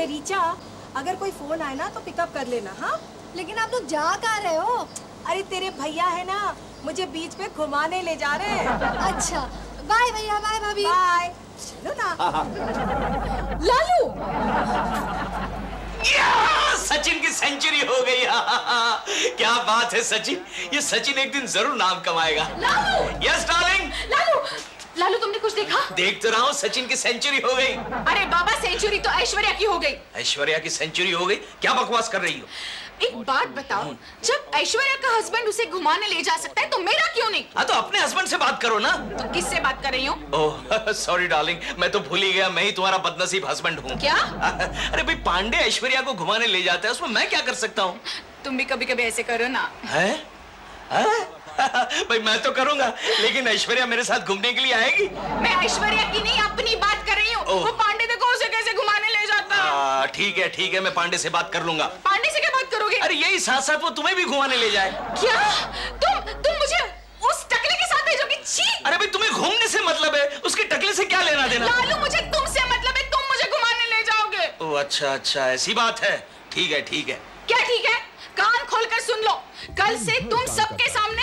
रीचा, अगर कोई फोन आए ना तो पिकअप कर लेना। हाँ, लेकिन आप लोग जा कहाँ रहे हो? अरे तेरे भैया है ना, मुझे बीच पे घुमाने ले जा रहे हैं। अच्छा, बाय भैया, बाय भाभी। बाय। चलो ना। लालू, सचिन की सेंचुरी हो गई। क्या बात है सचिन, ये सचिन एक दिन जरूर नाम कमाएगा। Lalu, yes darling. लालू, लालू तुमने कुछ देखा? देख तो रहा हूँ, सचिन की सेंचुरी हो गई। अरे बाबा, सेंचुरी तो ऐश्वर्या की हो गई। ऐश्वर्या की सेंचुरी हो गई? क्या बकवास कर रही हो? एक बात बताओ, जब ऐश्वर्या का हस्बैंड उसे घुमाने ले जा सकता है तो मेरा क्यों नहीं? हाँ तो अपने हस्बैंड से बात करो ना। तो किससे बात कर रही हूँ? ओह सॉरी डार्लिंग, मैं तो भूल ही गया, मैं ही तुम्हारा बदनसीब हस्बैंड हूँ। क्या? अरे भाई, पांडे ऐश्वर्या को घुमाने ले जाता है, उसमें मैं क्या कर सकता हूँ? तुम भी कभी कभी ऐसे करो ना। है? भाई मैं तो करूंगा, लेकिन ऐश्वर्या मेरे साथ घूमने के लिए आएगी? मैं ऐश्वर्या की नहीं, अपनी बात कर रही हूँ। वो पांडे देखो उसे कैसे घुमाने ले जाता। ठीक है, मैं पांडे से बात कर लूंगा। पांडे से क्या बात करोगे? अरे यही साथ साथ वो तुम्हें भी घुमाने ले जाए। क्या? तुम मुझे उस टकले के साथ भेजोगी? छी! अरे भाई, तुम्हें घूमने से मतलब है, उसके टकले से क्या लेना देना? लालू, मुझे तुमसे मतलब है, तुम मुझे घुमाने ले जाओगे। ओह अच्छा, ऐसी बात है। ठीक है। क्या ठीक है? कान खोलकर सुन लो, कल से तुम सबके सामने,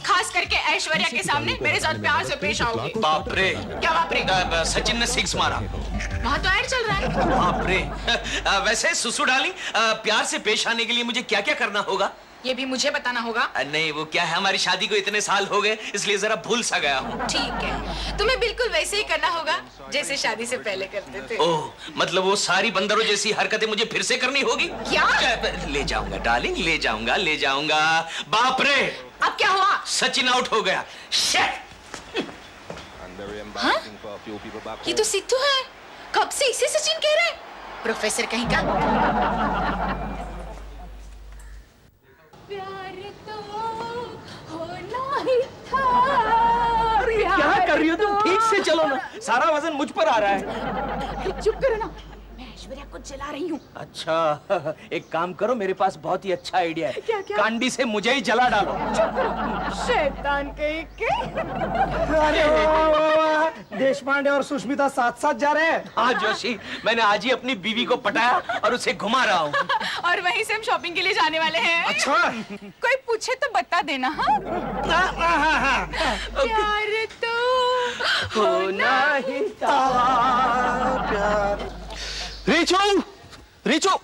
खास करके ऐश्वर्या के सामने मेरे साथ प्यार से पेश आओगे। बाप रे। क्या बाप रे? सचिन ने 6 मारा। वहाँ तो ऐड चल रहा है। बाप रे। वैसे सुसु डार्लिंग, प्यार से पेश आने के लिए मुझे क्या क्या करना होगा? ये भी मुझे बताना होगा। नहीं, वो क्या है, हमारी शादी को इतने साल हो गए, इसलिए जरा भूल सा गया हूँ। ठीक है, तुम्हें बिल्कुल वैसे ही करना होगा जैसे शादी से पहले करते थे। ओह, मतलब वो सारी बंदरों जैसी हरकतें मुझे फिर से करनी होगी? क्या? ले जाऊंगा डार्लिंग, ले जाऊंगा। बाप रे, अब क्या हुआ? सचिन आउट हो गया। हाँ? ये तो सिद्धू है, कब से इसे सचिन कह रहे हैं? प्रोफेसर कहीं का। प्यार तो होना ही था। क्या कर रही हो तुम? ठीक से चलो ना, सारा वजन मुझ पर आ रहा है। चुप करो ना, मैं ऐश्वर्या को जला रही हूँ। अच्छा, एक काम करो, मेरे पास बहुत ही अच्छा आइडिया है। क्या? कांडी से मुझे ही जला डालो। चुप करो, शैतान कहीं के। अरे वाह, देशपांडे और सुष्मिता साथ साथ जा रहे हैं। हाँ जोशी, मैंने आज ही अपनी बीवी को पटाया और उसे घुमा रहा हूँ। और वहीं से हम शॉपिंग के लिए जाने वाले हैं। अच्छा, कोई पूछे तो बता देना। हाँ, प्यार तो होना ही था। रीचो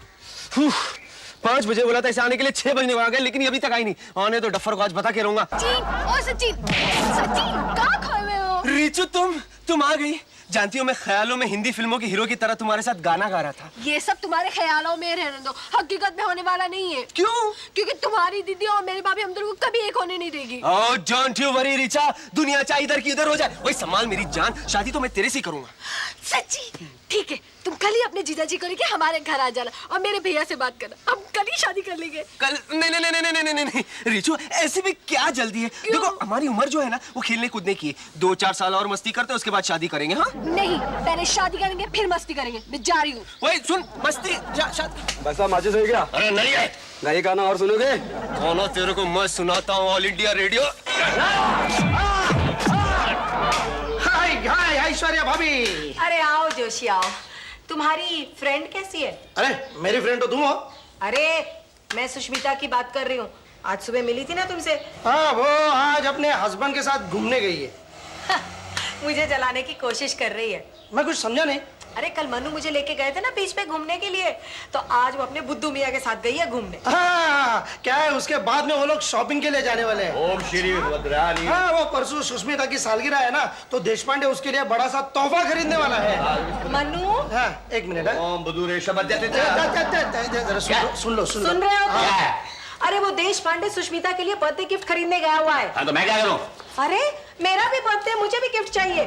5 बजे बोला था इसे आने के लिए, 6 बजने आ गए, लेकिन ये अभी तक आई नहीं। आने तो डफर को आज बता के रहूंगा। सचिन, कहाँ खोए हुए हो? रीचू, तुम आ गई। जानती हो, मैं ख्यालों में हिंदी फिल्मों के हीरो की तरह तुम्हारे साथ गाना गा रहा था। ये सब तुम्हारे ख्यालों में रहने दो, हकीकत में होने वाला नहीं है। क्यों? क्योंकि तुम्हारी दीदी और मेरी भाभी हम दोनों को कभी एक होने नहीं देगी। Oh don't you worry Richa, दुनिया चाहे इधर की इधर हो जाए, वही संभाल मेरी जान, शादी तो मैं तेरे से ही करूंगा। सच्ची? ठीक है, तुम कल ही अपने जीजाजी को लेके हमारे घर आ जाना और मेरे भैया से बात करना। हम कल ही शादी कर लेंगे। कल? नहीं रीचू, ऐसे में क्या जल्दी है? देखो, हमारी उम्र जो है ना, वो खेलने कूदने की है। 2-4 साल और मस्ती करते, उसके बाद शादी करेंगे। हाँ नहीं, पहले शादी करेंगे फिर मस्ती करेंगे। मैं जा रही हूँ। वही सुन, मस्ती शादी। बस माचिस हो गया? अरे नहीं है। नई गाना और सुनोगे? कौन तेरे को मैं सुनाता हूँ, ऑल इंडिया रेडियो। हाय ऐश्वर्या भाभी। अरे आओ जोशी आओ। तुम्हारी फ्रेंड कैसी है? अरे मेरी फ्रेंड तो तुम हो। अरे मैं सुष्मिता की बात कर रही हूँ, आज सुबह मिली थी ना तुमसे। हाँ, वो आज अपने हस्बैंड के साथ घूमने गई है। मुझे जलाने की कोशिश कर रही है। मैं कुछ समझा नहीं। अरे कल मनु मुझे लेके गए थे ना बीच पे घूमने के लिए, तो आज वो अपने बुद्धू मियाँ के साथ गई है घूमने। हाँ, क्या है, उसके बाद में वो लोग शॉपिंग के लिए जाने वाले हैं। ओम श्री भद्रानी। हाँ, वो परसों सुष्मिता की सालगिरह है ना, तो देशपांडे उसके लिए बड़ा सा तोहफा खरीदने वाला है। मनु, हाँ, एक मिनट। ओम बुधुरेशम सुन लो। सुन रहे हो? अरे वो देशपांडे सुष्मिता के लिए बर्थडे गिफ्ट खरीदने गया हुआ है। हाँ तो मैं क्या करूं? अरे मेरा भी बर्थडे, मुझे भी गिफ्ट चाहिए।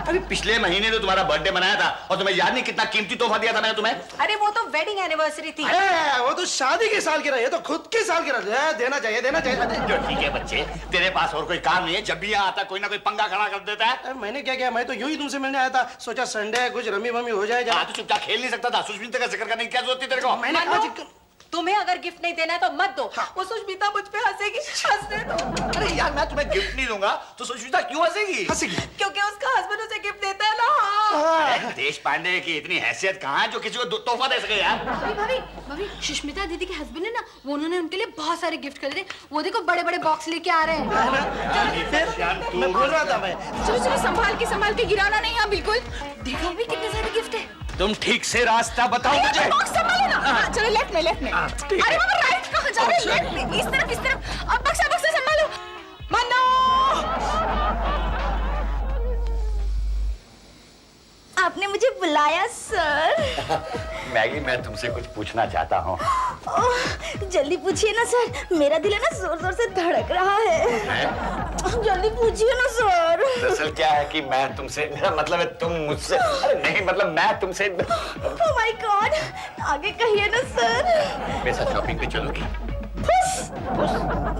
अभी पिछले महीने तो तुम्हारा बर्थडे मनाया था और तुम्हें याद नहीं कितना कीमती तोहफा दिया था मैंने तुम्हें? अरे वो तो वेडिंग एनिवर्सरी थी। वो तो शादी की सालगिरह है, तो खुद की सालगिरह देना चाहिए। जो ठीक है बच्चे, तेरे पास और कोई काम नहीं है, जब भी यहाँ आता कोई ना कोई पंगा खड़ा कर देता है। मैंने क्या किया, मैं तो यूं ही तुमसे मिलने आया था, सोचा संडे कुछ रमी वमी हो जाए। हाँ तो चुपचाप खेल नहीं सकता था? सुष्मिता का जिक्र करने की क्या जरूरत थी तेरे को? मैंने मनु, तुम तुम्हें अगर गिफ्ट नहीं देना है तो मत दो। वो सुष्मिता मुझ पे हंसेगी, हंसने दो। अरे यार मैं तुम्हें गिफ्ट नहीं दूंगा तो सुष्मिता क्यों हंसेगी? हंसेगी। क्योंकि उसका हस्बैंड उसे गिफ्ट देता है ना। अरे देश पांडे की इतनी हैसियत कहाँ है जो किसी को तोहफा दे सके यार? भाभी भाभी भाभी, सुष्मिता दीदी के हस्बैंड है ना, वो उन्होंने उनके लिए बहुत सारे गिफ्ट खरीदे। वो देखो बड़े बड़े बॉक्स लेके आ रहे हैं। मैं बोल रहा था मैं। चलो चलो, संभाल के गिराना नहीं है बिल्कुल। देखो भी कितने सारे गिफ्ट है। तुम ठीक से रास्ता बताओ मुझे। बॉक्स संभालो ना। हाँ, चलो लेफ्ट में। अरे बाबा राइट कहाँ जा रहे हैं? लेफ्ट में, इस तरफ। अब बक्सा संभालो। मन्नू! आपने मुझे बुलाया सर? मैगी मैं तुमसे कुछ पूछना चाहता हूँ। ओह, जल्दी पूछिए ना सर, मेरा दिल है ना जोर जोर से धड़क रहा है। जल्दी पूछिए ना सर। दरअसल क्या है कि मैं तुमसे, मेरा मतलब है तुम मुझसे, अरे नहीं मतलब मैं तुमसे। ओह माय गॉड, आगे कहिए ना सर। मेरे साथ शॉपिंग पे चलोगी?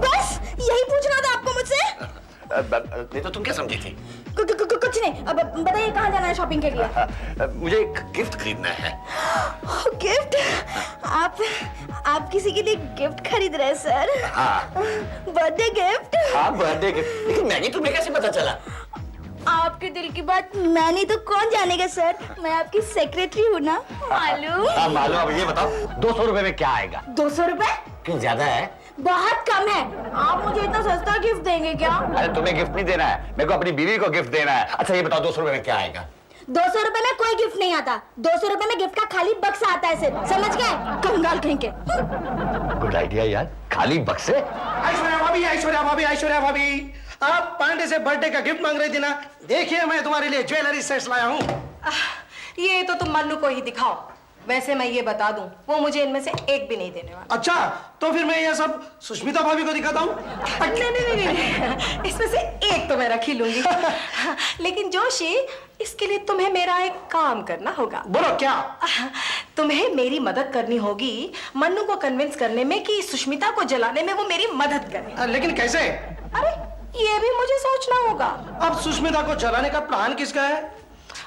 बस यही पूछना था आपको मुझसे? नहीं तो तुम क्या समझी थी? कुछ नहीं। अब बताइए कहाँ जाना है शॉपिंग के लिए? मुझे एक गिफ्ट खरीदना है। गिफ्ट? आप किसी के लिए गिफ्ट खरीद रहे हैं सर? हाँ। Birthday gift? हाँ बर्थडे गिफ्ट। लेकिन मैगी तुम्हें कैसे पता चला? आपके दिल की बात मैं नहीं तो कौन जानेगा सर, मैं आपकी सेक्रेटरी हूँ ना, मालूम? हाँ मालूम। अब ये बताओ 200 रुपए में क्या आएगा? 200 रुपए? क्यों ज्यादा है? बहुत कम है। आप मुझे इतना सस्ता गिफ्ट देंगे क्या? अरे तुम्हें गिफ्ट नहीं देना है, मेरे को अपनी बीवी को गिफ्ट देना है। अच्छा ये बताओ 200 रुपए में क्या आएगा? 200 रुपए में कोई गिफ्ट नहीं आता। 200 रुपए में गिफ्ट का खाली बक्सा आता है सिर्फ, समझ गए? कंगाल कहीं के। गुड आइडिया यार, खाली बक्से। ऐश्वर्या भाभी, आप पांडे से बर्थडे का गिफ्ट मांग रही थी ना? देखिए मैं तुम्हारे लिए ज्वेलरी सेट्स लाया हूँ। ये तो तुम मन्नू को ही दिखाओ। वैसे मैं ये बता दूं, वो मुझे इनमें से एक भी नहीं देने वाला। अच्छा, तो फिर मैं ये सब सुष्मिता भाभी को दिखाता हूँ। नहीं, इसमें से एक तो मैं रख ही लूंगी। लेकिन जोशी, इसके लिए तुम्हें मेरा एक काम करना होगा। बोलो क्या? तुम्हें मेरी मदद करनी होगी मन्नू को कन्विंस करने में कि सुष्मिता को जलाने में वो मेरी मदद करे। लेकिन कैसे? अरे ये भी मुझे सोचना होगा। अब सुष्मिता को जलाने का प्लान किसका है?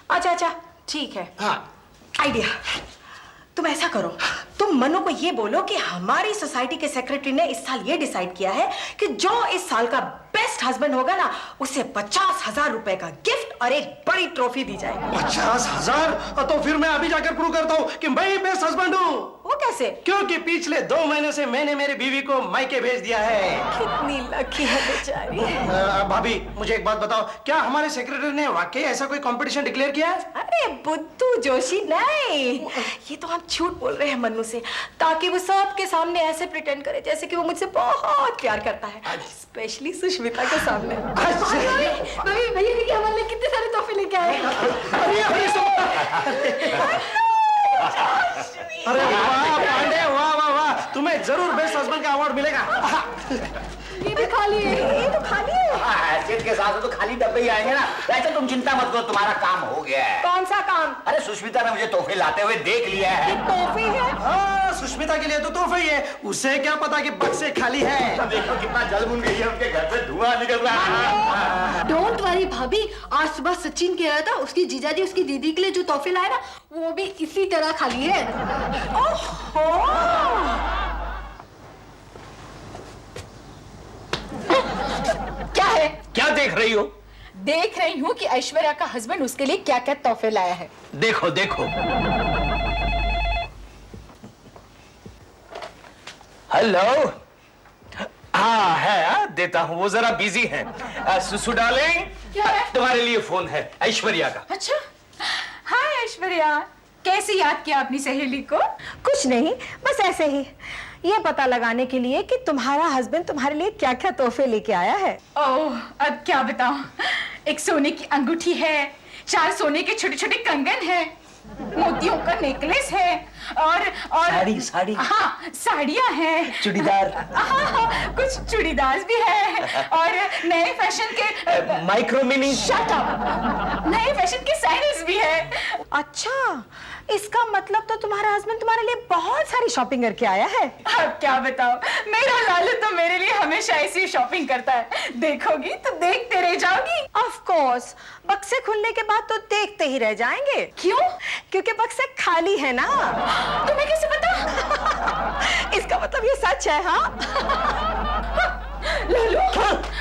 अच्छा ठीक है। हाँ। आइडिया, तुम ऐसा करो, तुम मनु को ये बोलो कि हमारी सोसाइटी के सेक्रेटरी ने इस साल ये डिसाइड किया है कि जो इस साल का बेस्ट हस्बैंड होगा ना, उसे 50,000 रुपए का गिफ्ट और एक बड़ी ट्रॉफी दी जाएगी। 50,000? तो फिर मैं अभी जाकर प्रूव करता हूँ कि मैं ही बेस्ट हस्बैंड हूँ। वो कैसे? क्योंकि पिछले 2 महीने से मैंने मेरी बीवी को मायके भेज दिया है। कितनी लकी है बेचारी। भाभी मुझे एक बात बताओ, क्या हमारे सेक्रेटरी ने वाकई ऐसा कोई कंपटीशन डिक्लेयर किया है? अरे बुद्धू जोशी, नहीं, ये तो हम झूठ बोल रहे हैं मन्नू से, ताकि वो सबके सामने ऐसे प्रिटेंड करे जैसे कि वो मुझसे बहुत प्यार करता है, स्पेशली सुष्मिता के सामने। भाभी भैया देखिए हमारे लिए कितने सारे तोहफे लेके आए हैं। अरे वाह पांडे, वाह, तुम्हें जरूर बेस्ट हस्बैंड का अवार्ड मिलेगा। ये भी खाली है। ये तो खाली है। हैसियत के साथ तो खाली डब्बे ही आएंगे ना। वैसे तुम चिंता मत करो, तुम्हारा काम हो गया है। कौन सा काम? अरे सुष्मिता ने मुझे तोहफे लाते हुए देख लिया है। तोहफे है? हाँ, सुष्मिता के लिए तो तोहफा ही है, उसे क्या पता कि बक्से खाली है। देखो कितना जल बुन गई है, उनके घर से धुआं निकल रहा है। डोंट वरी भाभी, आज सुबह सचिन कह रहा था उसकी जीजाजी उसकी दीदी के लिए जो तोहफे लाए ना, वो भी इसी तरह खाली है। क्या है? क्या देख रही हो? देख रही हूँ कि ऐश्वर्या का हस्बैंड उसके लिए क्या क्या तोहफे लाया है। देखो देखो। हेलो। हाँ है, देता हूँ, वो जरा बिजी है। सुसु डार्लिंग, क्या है? तुम्हारे लिए फोन है, ऐश्वर्या का। अच्छा, हाय ऐश्वर्या, कैसे याद किया अपनी सहेली को? कुछ नहीं, बस ऐसे ही, ये पता लगाने के लिए कि तुम्हारा हस्बैंड तुम्हारे लिए क्या क्या तोहफे लेके आया है। ओह, अब क्या बताऊं, एक सोने की अंगूठी है, 4 सोने के छोटे छोटे कंगन है, मोतियों का नेकलेस है और साड़ी हाँ, साड़ियाँ हैं, चूड़ीदार, हाँ, कुछ चूड़ीदार भी है और नए फैशन के माइक्रो मिनी। शट अप, नए फैशन के सैंडल्स भी है। अच्छा, इसका मतलब तो तुम्हारा हस्बैंड तुम्हारे लिए बहुत सारी शॉपिंग करके आया है। अब क्या बताओ, मेरा लालू तो मेरे लिए हमेशा ऐसी शॉपिंग करता है, देखोगी तो देखते रह जाओगी। ऑफ कोर्स, बक्से खुलने के बाद तो देखते ही रह जाएंगे। क्यों? क्योंकि बक्से खाली है ना। तुम्हें कैसे पता? इसका मतलब ये सच है? हाँ लालू,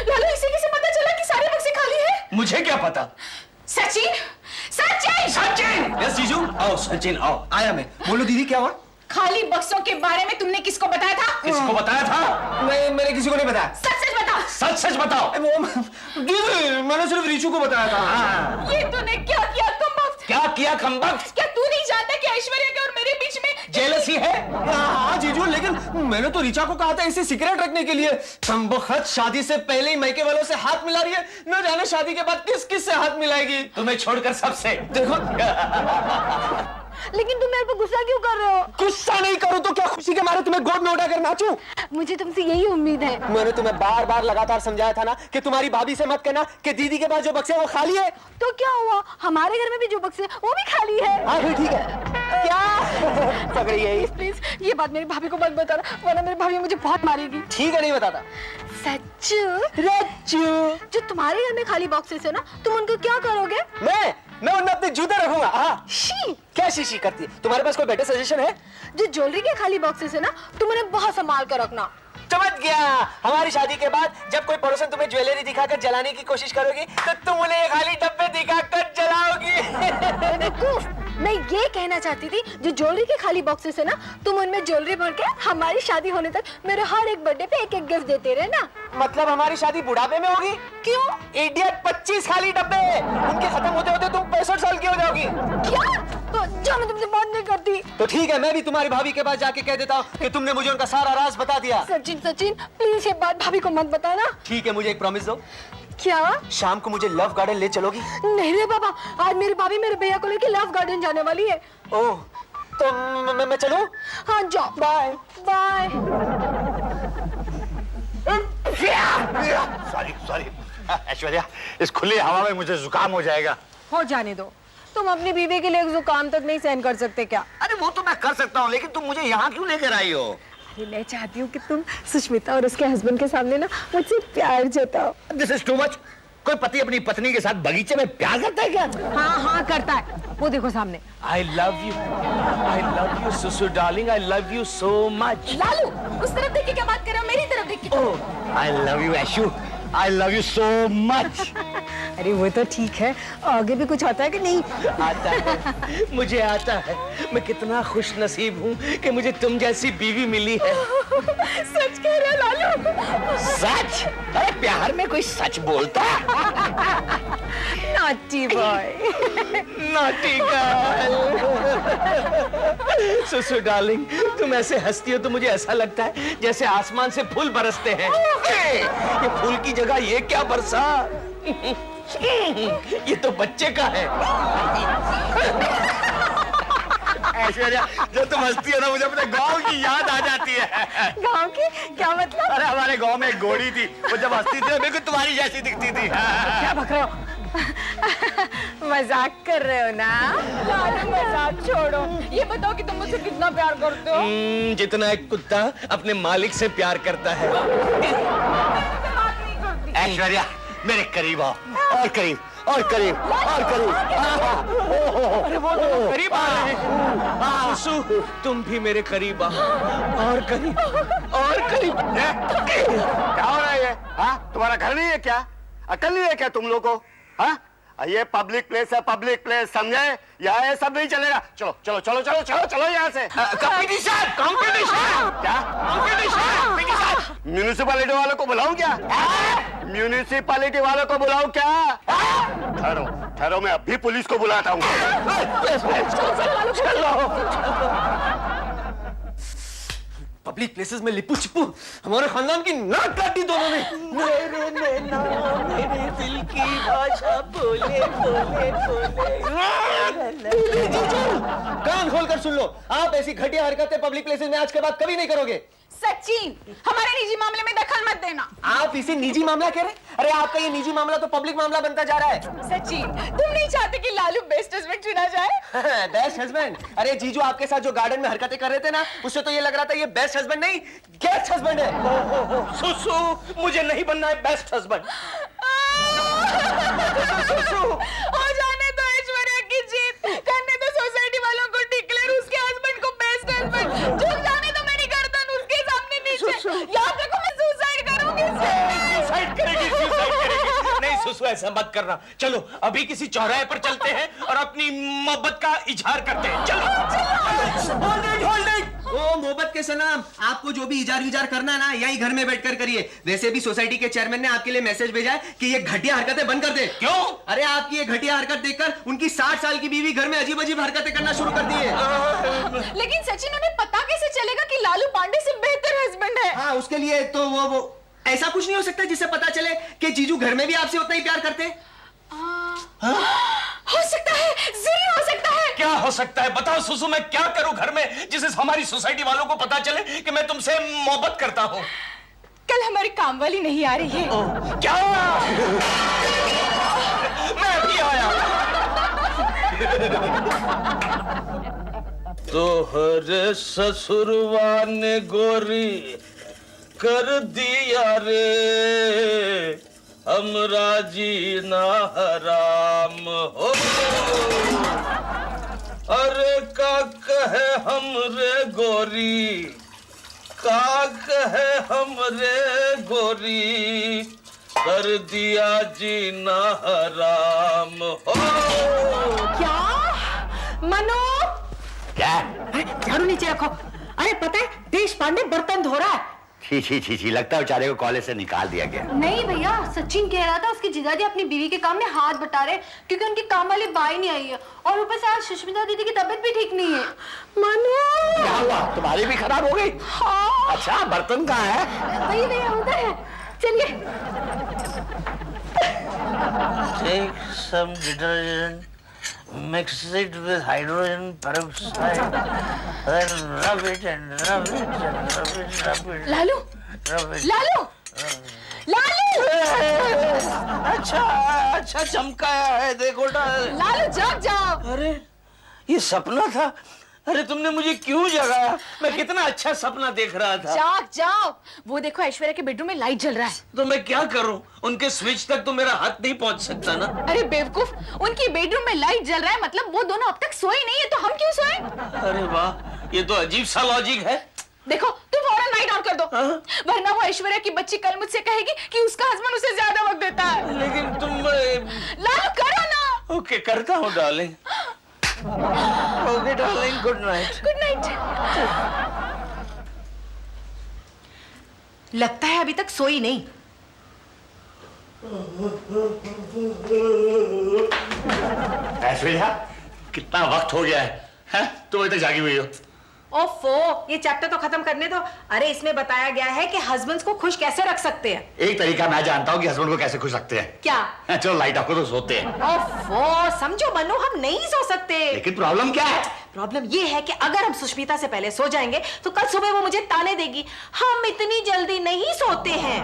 लालू इसे कैसे पता चला कि सारे बक्से खाली है? मुझे क्या पता? सचिन, सचिन, सचिन! यस जीजू, आओ सचिन आओ। आया मैं। बोलो दीदी क्या हुआ? खाली बक्सों के बारे में तुमने किसको बताया था? किसको बताया था? मैंने किसी को नहीं बताया। सच सच बताओ। सच सच बताओ। दीदी मैंने सिर्फ रीचू को बताया था। ये तूने क्या किया कमबख्त? क्या किया खम्बख्त? क्या तू नहीं जानता कि ऐश्वर्या के और मेरे बीच में जेलसी है? हाँ जीजू, लेकिन मैंने तो रीचा को कहा था इसे सीक्रेट रखने के लिए। खम्बख्त शादी से पहले ही मायके वालों से हाथ मिला रही है, न जाने शादी के बाद किस किस से हाथ मिलाएगी। तुम्हें छोड़कर सबसे। देखो लेकिन तुम मेरे पे गुस्सा क्यों कर रहे हो? गुस्सा नहीं करूं तो क्या खुशी के मारे तुम्हें गोद में उठाकर नाचूं? मुझे तुमसे यही उम्मीद है। मैंने तुम्हें बार बार लगातार समझाया था ना कि तुम्हारी भाभी से मत कहना कि दीदी के पास जो बक्से हैं वो खाली है। तो क्या हुआ, हमारे घर में भी जो बक्से हैं, वो भी खाली है। हाँ फिर ठीक है। क्या पकड़ी है? प्लीज ये बात मेरी भाभी को मत बताना, वरना मेरी भाभी मुझे बहुत मारेगी। ठीक है नहीं बताता। सच? रज्जू, जो तुम्हारे घर में खाली बॉक्सेस है ना, तुम उनको क्या करोगे? मैं उनमें अपने जूते रखूंगा। हाँ शी! क्या शीशी करती है? तुम्हारे पास कोई बेटर सजेशन है? जो ज्वेलरी के खाली बॉक्सेस है ना, तुम उन्हें बहुत संभाल कर रखना। समझ गया। हमारी शादी के बाद जब कोई पड़ोसन तुम्हें ज्वेलरी दिखाकर जलाने की कोशिश करोगी तो तुम उन्हें ये खाली डब्बे दिखाकर जलाओगी। बेवकूफ! मैं ये कहना चाहती थी, जो ज्वेलरी के खाली बॉक्सेस है ना, तुम उनमें ज्वेलरी भर के हमारी शादी होने तक मेरे हर एक बर्थडे पे एक एक गिफ्ट देते रहना। मतलब हमारी शादी बुढ़ापे में होगी? क्यों? इडियट, 25 खाली डब्बे, उनके खत्म होते होते तुम 65 साल की हो जाओगी। क्या? तो जो मैं तुमसे बात नहीं करती। तो ठीक है, मैं भी तुम्हारी भाभी के पास जाके कह देता हूँ कि तुमने मुझे उनका सारा राज बता दिया। सचिन सचिन प्लीज ये बात भाभी को मत बताना। ठीक है, मुझे एक प्रॉमिस दो। क्या? शाम को मुझे लव गार्डन ले चलोगी? नहीं रे बाबा, आज मेरी भाभी मेरे भैया को लेके लव गार्डन जाने वाली है। ओह, तो मैं चलूं? हाँ जाओ। Bye bye. सॉरी ऐश्वर्या, इस खुली हवा में मुझे जुकाम हो जाएगा। हो जाने दो, तुम अपनी बीवी के लिए एक जुकाम तक नहीं सहन कर सकते क्या? अरे वो तो मैं कर सकता हूँ, लेकिन तुम मुझे यहाँ क्यों लेकर आई हो? अरे मैं चाहती हूँ कि तुम सुष्मिता और उसके हस्बैंड के सामने ना मुझसे प्यार जताओ। This is too much. कोई पति अपनी पत्नी के साथ बगीचे में प्यार करता है क्या? हाँ हाँ करता है, वो देखो सामने। I love you, सुसु darling, I love you so much. Lalu, उस तरफ देख के क्या बात कर रहे हो? मेरी तरफ देख के। Oh, I love you ऐशु, I love you so much. अरे वो तो ठीक है, आगे भी कुछ आता है कि नहीं? आता है, मुझे आता है। मैं कितना खुश नसीब हूँ कि मुझे तुम जैसी बीवी मिली है। सच कह रहे हो लालू? सच? अरे प्यार में कोई सच बोलता है? Naughty boy. Naughty girl. सुसु डार्लिंग, तुम ऐसे हंसती हो तो मुझे ऐसा लगता है जैसे आसमान से फूल बरसते हैं। ये फूल की जगह ये क्या बरसा? ये तो बच्चे का है। ऐश्वर्या, जब तुम हंसती है ना, मुझे अपने गांव की याद आ जाती है। गाँव की? क्या मतलब? अरे हमारे गांव में एक घोड़ी थी, वो जब हंसती थी ना, बिल्कुल तुम्हारी जैसी दिखती थी। क्या बक रहे हो? मजाक कर रहे हो ना? लालू मजाक छोड़ो, ये बताओ कि तुम मुझसे कितना प्यार करते हो? जितना एक कुत्ता अपने मालिक से प्यार करता है। ऐश्वर्या, मेरे करीब आओ, और करीब, और करीब, और करीब। अरे वो तो करीब आ रहे हैं। सुसु, तुम भी मेरे करीब आओ, और करीब, और करीब। क्या हो रहा है ये? हाँ, तुम्हारा घर नहीं है क्या? अकल नहीं है क्या तुम लोगों को? हाँ, ये पब्लिक प्लेस है, पब्लिक प्लेस, समझे? यहाँ ये सब नहीं चलेगा। चलो चलो चलो चलो चलो चलो यहाँ से। कंपटीशन, कंपटीशन, क्या? कंपटीशन। म्यूनिसिपैलिटी वालों को बुलाऊं क्या? म्यूनिसिपैलिटी वालों को बुलाऊं क्या? ठहरो ठहरो, मैं अभी पुलिस को बुलाता हूँ। पब्लिक प्लेसेस में लिपू चिपू हमारे खानदान की नाक काटी दोनों ने। मेरे नैना मेरे दिल की भाषा बोले बोले बोले। कान खोलकर सुन लो, आप ऐसी घटिया हरकतें पब्लिक प्लेसेस में आज के बाद कभी नहीं करोगे। सचिन, हमारे निजी मामले में दखल मत देना। आप इसे निजी मामला कह रहे? अरे आपका ये निजी मामला तो पब्लिक मामला बनता जा रहा है। सचिन, तुम नहीं चाहते कि लालू बेस्ट हस्बैंड चुना जाए? Best husband? अरे जीजू आपके साथ जो गार्डन में हरकतें कर रहे थे ना, उससे तो ये लग रहा था ये बेस्ट हस्बैंड नहीं, गेस्ट हस्बैंड है। सुसु, मुझे नहीं बनना है बेस्ट हस्बैंड। हो जाने दो ऐश्वर्या की जीत, करने दो सोसाइटी वालों को डिक्लेयर उसके हस्बैंड को बेस्ट हस्बैंड, झुक जाने दो मेरी गर्दन उसके सामने। सुसु ऐसा मत करना। चलो अभी किसी चौराहे पर चलते हैं और अपनी मोहब्बत का इजहार करते हैं। चलो। ओ मोहब्बत के सलाम, आपको जो भी इजार करना है ना यही घर में बैठकर करिए। वैसे भी सोसाइटी के चेयरमैन ने आपके लिए मैसेज भेजा है कि ये घटिया हरकतें बंद कर दे। क्यों? अरे आपकी ये घटिया हरकत देखकर उनकी 60 साल की बीवी घर में अजीब अजीब हरकतें करना शुरू कर दी है। लेकिन सचिन, उन्हें पता कैसे चलेगा कि लालू पांडे से बेहतर हस्बैंड है? हाँ, उसके लिए तो वो ऐसा कुछ नहीं हो सकता जिससे पता चले कि जीजू घर में भी आपसे उतना ही प्यार करते हैं। हो सकता है, जरूर हो सकता है। क्या हो सकता है? बताओ सुसु, मैं क्या करूं घर में जिससे हमारी सोसाइटी वालों को पता चले कि मैं तुमसे मोहब्बत करता हूं? कल हमारी काम वाली नहीं आ रही है। क्या? मैं भी आया। तोहरे ससुरवा ने गोरी कर दिया रे हमरा जीना हराम हो। अरे का कहे हमरे गोरी, का कहे हमरे गोरी, कर दिया जीना हराम हो। क्या मनु? क्या? झाड़ू नीचे रखो। अरे पता है देश पांडे बर्तन धो रहा है। छी छी छी छी, लगता है बेचारे को कॉलेज से निकाल दिया गया। नहीं भैया, सचिन कह रहा था उसकी जीजाजी अपनी बीवी के काम में हाथ बटा रहे क्योंकि उनकी काम वाली बाई नहीं आई है और ऊपर से आज सुष्मिता दीदी की तबीयत भी ठीक नहीं है। मनु क्या हुआ, तुम्हारी भी खराब हो गई? हाँ। अच्छा, बर्तन कहाँ है? वही भैया उधर है, चलिए। Take some detergent, mix it with hydrogen peroxide, then rub it and rub it and rub it, rub it. Lalu, Rub it. Lalu, Lalu, अच्छा अच्छा चमकाया है, देखो लालू जाग जाओ। अरे ये सपना था? अरे तुमने मुझे क्यों जगाया? मैं कितना अच्छा सपना देख रहा था। जाग जाओ। वो देखो ऐश्वर्या के बेडरूम में लाइट जल रहा है। तो मैं क्या करूं? उनके स्विच तक तो मेरा हाथ नहीं पहुंच सकता ना। अरे बेवकूफ, उनकी बेडरूम में लाइट जल रहा है मतलब वो दोनों अब तक सोए नहीं है, तो हम क्यों सोए? अरे वाह, ये तो अजीब सा लॉजिक है। देखो तुम फौरन लाइट ऑन कर दो, वरना वो ऐश्वर्या की बच्ची कल मुझसे कहेगी कि उसका हस्बैंड उसे ज्यादा वक्त देता है। लेकिन तुम लालू करो ना। ओके करता हूँ darling. Okay darling, good night. Good night. लगता है अभी तक सोई नहीं। ऐश्वर्या, कितना वक्त हो गया है? हैं? तुम अभी तक जागी हुई हो? ओफो, ये चैप्टर तो खत्म करने दो। अरे इसमें बताया गया है कि हस्बैंड्स को खुश कैसे रख सकते हैं। एक तरीका मैं जानता हूँ कि हस्बैंड को कैसे खुश रखते हैं। क्या? चलो लाइट आपको तो सोते हैं। ओफो, समझो मनु, हम नहीं सो सकते। लेकिन प्रॉब्लम क्या है? प्रॉब्लम ये है कि अगर हम सुष्मिता से पहले सो जाएंगे तो कल सुबह वो मुझे ताने देगी। हम इतनी जल्दी नहीं सोते हैं।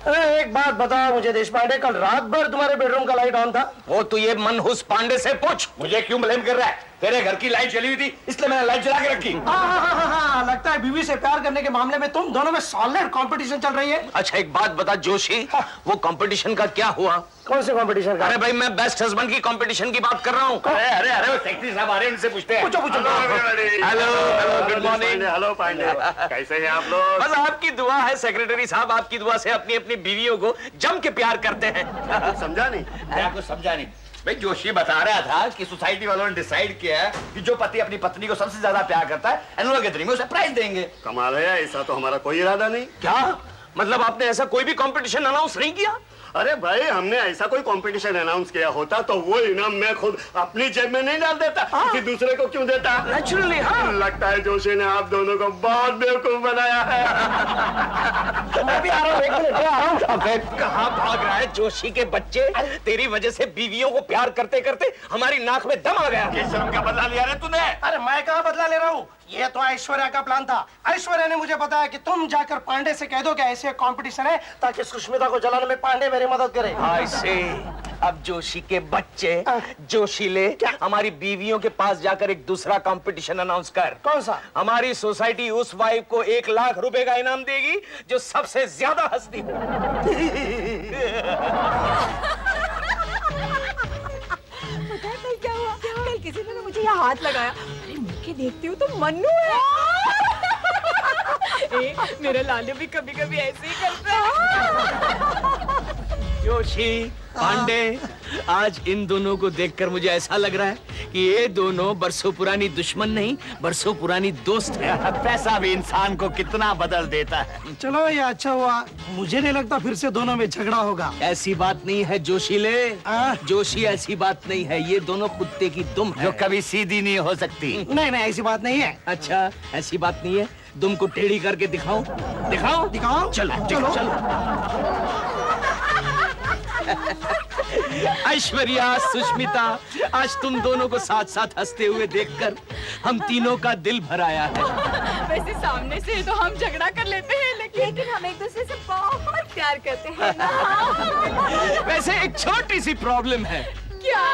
अरे एक बात बताओ मुझे देश पांडे, कल रात भर तुम्हारे बेडरूम का लाइट ऑन था? वो तो ये मनहूस पांडे से पूछ। मुझे क्यों ब्लेम कर रहा है? तेरे घर की लाइट चली हुई थी इसलिए मैंने लाइट जला के रखी। हाँ, लगता है बीवी से प्यार करने के मामले में तुम दोनों में सॉलिड कंपटीशन चल रही है। अच्छा एक बात बता जोशी, वो कंपटीशन का क्या हुआ? कौन से कंपटीशन का? अरे भाई मैं बेस्ट हस्बैंड की कंपटीशन की बात कर रहा हूँ। अरे अरे अरे, वो सेक्रेटरी साहब आ रहे हैं, उनसे पूछते हैं। पूछो पूछो। Hello good morning. Hello Pandey, कैसे हैं आप लोग? बस आपकी दुआ है सेक्रेटरी साहब, आपकी दुआ से अपनी अपनी बीवियों को जम के प्यार करते हैं। समझा नहीं? मैं आपको समझा नहीं। भाई जोशी बता रहा था कि सोसाइटी वालों ने डिसाइड किया है कि जो पति अपनी पत्नी को सबसे ज्यादा प्यार करता है एनुअल गैदरिंग में उसे प्राइज देंगे। कमाल है, ऐसा तो हमारा कोई इरादा नहीं। क्या मतलब आपने ऐसा कोई भी कंपटीशन अनाउंस नहीं किया? अरे भाई, हमने ऐसा कोई कंपटीशन अनाउंस किया होता तो वो इनाम मैं खुद अपनी जेब में नहीं डाल देता, किसी दूसरे को क्यों देता? नेचुरली। हाँ, लगता है जोशी ने आप दोनों को बहुत बेवकूफ बनाया है। मैं भी आ रहा हूँ, एक मिनट, आ रहा हूँ। अबे कहाँ भाग रहा है जोशी के बच्चे? तेरी वजह से बीवियों को प्यार करते करते हमारी नाक में दम आ गया। किस शर्म का बदला लिया रे तूने? अरे मैं कहाँ बदला ले रहा हूँ, ये तो ऐश्वर्या का प्लान था। ऐश्वर्या ने मुझे बताया कि तुम जाकर पांडे से कह दो कि ऐसे कंपटीशन है ताकि सुष्मिता को जलाने में पांडे मेरी मदद करे। ऐसे अब जोशी के बच्चे जोशीले हमारी बीवियों के पास जाकर एक दूसरा कंपटीशन अनाउंस कर। कौन सा? हमारी सोसाइटी उस वाइफ को 1 लाख रुपए का इनाम देगी जो सबसे ज्यादा हंसती हो। पता है कल क्या हुआ? कल किसी ने मुझे यहाँ हाथ लगाया। अरे मुझे देखती हूँ तो मन्नू है। मेरा लालू भी कभी कभी ऐसे ही करता है। जोशी, पांडे, आज इन दोनों को देखकर मुझे ऐसा लग रहा है कि ये दोनों बरसों पुरानी दुश्मन नहीं, बरसों पुरानी दोस्त है। पैसा भी इंसान को कितना बदल देता है। चलो ये अच्छा हुआ, मुझे नहीं लगता फिर से दोनों में झगड़ा होगा। ऐसी बात नहीं है जोशीले, जोशी ऐसी बात नहीं है, ये दोनों कुत्ते की दुम है जो कभी सीधी नहीं हो सकती। नहीं नहीं ऐसी बात नहीं है। अच्छा ऐसी बात नहीं है, दुम को टेढ़ी करके दिखाओ, दिखाओ दिखाओ। चलो चलो। चलो। ऐश्वर्या, सुष्मिता, आज तुम दोनों को साथ साथ हंसते हुए देखकर हम तीनों का दिल भर आया है। वैसे सामने से तो हम झगड़ा कर लेते हैं, लेकिन हम एक दूसरे से बहुत प्यार करते हैं ना। वैसे एक छोटी सी प्रॉब्लम है। क्या?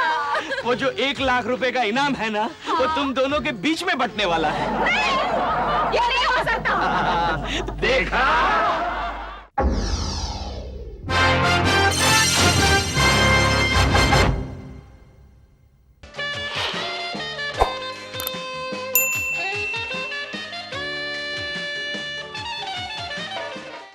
वो जो 1 लाख रुपए का इनाम है ना, वो तुम दोनों के बीच में बंटने वाला है। ये नहीं हो सकता। देखा